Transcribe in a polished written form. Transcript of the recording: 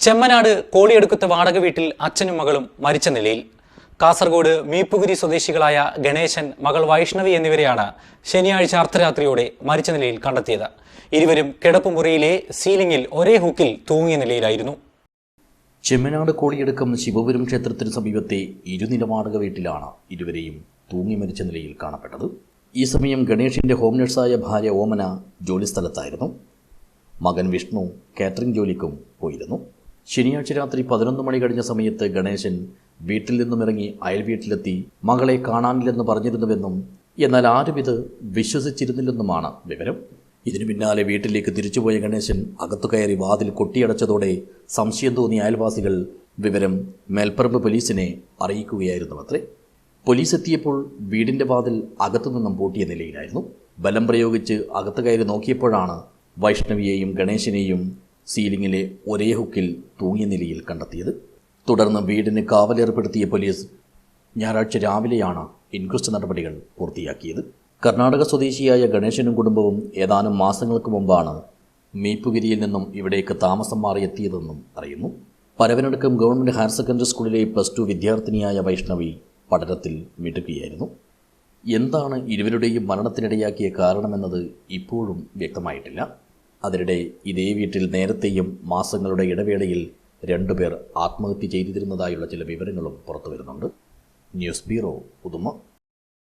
ചെമ്മനാട് കോളിയെടുക്കത്ത് വാടക വീട്ടിൽ അച്ഛനും മകളും മരിച്ച നിലയിൽ. കാസർഗോഡ് മീപ്പുകുരി സ്വദേശികളായ ഗണേശൻ, മകൾ വൈഷ്ണവി എന്നിവരെയാണ് ശനിയാഴ്ച അർദ്ധരാത്രിയോടെ മരിച്ച നിലയിൽ കണ്ടെത്തിയത്. ഇരുവരും കിടപ്പുമുറിയിലെ സീലിംഗിൽ ഒരേ ഹുക്കിൽ തൂങ്ങിയ നിലയിലായിരുന്നു. ചെമ്മനാട് കോളിയെടുക്കം ശിവപുരം ക്ഷേത്രത്തിന് സമീപത്തെ ഇരുനില വാടക വീട്ടിലാണ് ഇരുവരെയും തൂങ്ങി മരിച്ച നിലയിൽ കാണപ്പെട്ടത്. ഈ സമയം ഗണേഷിന്റെ ഹോം നഴ്സായ ഭാര്യ ഓമന ജോലിസ്ഥലത്തായിരുന്നു. മകൻ വിഷ്ണു കാറ്ററിംഗ് ജോലിക്കും പോയിരുന്നു. ശനിയാഴ്ച രാത്രി 11 മണി കഴിഞ്ഞ സമയത്ത് ഗണേശൻ വീട്ടിൽ നിന്നും ഇറങ്ങി അയൽ വീട്ടിലെത്തി മകളെ കാണാനില്ലെന്ന് പറഞ്ഞിരുന്നുവെന്നും എന്നാൽ ആരും ഇത് വിശ്വസിച്ചിരുന്നില്ലെന്നുമാണ് വിവരം. ഇതിനു പിന്നാലെ വീട്ടിലേക്ക് തിരിച്ചുപോയ ഗണേശൻ അകത്തു കയറി വാതിൽ കൊട്ടിയടച്ചതോടെ സംശയം തോന്നിയ അയൽവാസികൾ വിവരം മേൽപ്പറമ്പ് പോലീസിനെ അറിയിക്കുകയായിരുന്നുവത്രേ. പോലീസ് എത്തിയപ്പോൾ വീടിൻ്റെ വാതിൽ അകത്തുനിന്നും പൂട്ടിയ നിലയിലായിരുന്നു. ബലം പ്രയോഗിച്ച് അകത്തു കയറി നോക്കിയപ്പോഴാണ് വൈഷ്ണവിയെയും ഗണേശനെയും സീലിംഗിലെ ഒരേ ഹുക്കിൽ തൂങ്ങിയ നിലയിൽ കണ്ടെത്തിയത്. തുടർന്ന് വീടിന് കാവലേർപ്പെടുത്തിയ പോലീസ് ഞായറാഴ്ച രാവിലെയാണ് ഇൻക്വസ്റ്റ് നടപടികൾ പൂർത്തിയാക്കിയത്. കർണാടക സ്വദേശിയായ ഗണേശനും കുടുംബവും ഏതാനും മാസങ്ങൾക്ക് മുമ്പാണ് മീപ്പുഗിരിയിൽ നിന്നും ഇവിടേക്ക് താമസം മാറിയെത്തിയതെന്നും അറിയുന്നു. പരവനടുക്കം ഗവൺമെൻറ് ഹയർ സെക്കൻഡറി സ്കൂളിലെ +2 വിദ്യാർത്ഥിനിയായ വൈഷ്ണവി പഠനത്തിൽ മിടുക്കുകയായിരുന്നു. എന്താണ് ഇരുവരുടെയും മരണത്തിനിടയാക്കിയ കാരണമെന്നത് ഇപ്പോഴും വ്യക്തമായിട്ടില്ല. അതിനിടെ ഇതേ വീട്ടിൽ നേരത്തെയും മാസങ്ങളുടെ ഇടവേളയിൽ 2 പേർ ആത്മഹത്യ ചെയ്തിരുന്നതായുള്ള ചില വിവരങ്ങളും പുറത്തുവരുന്നുണ്ട്. News bureau, Uduma.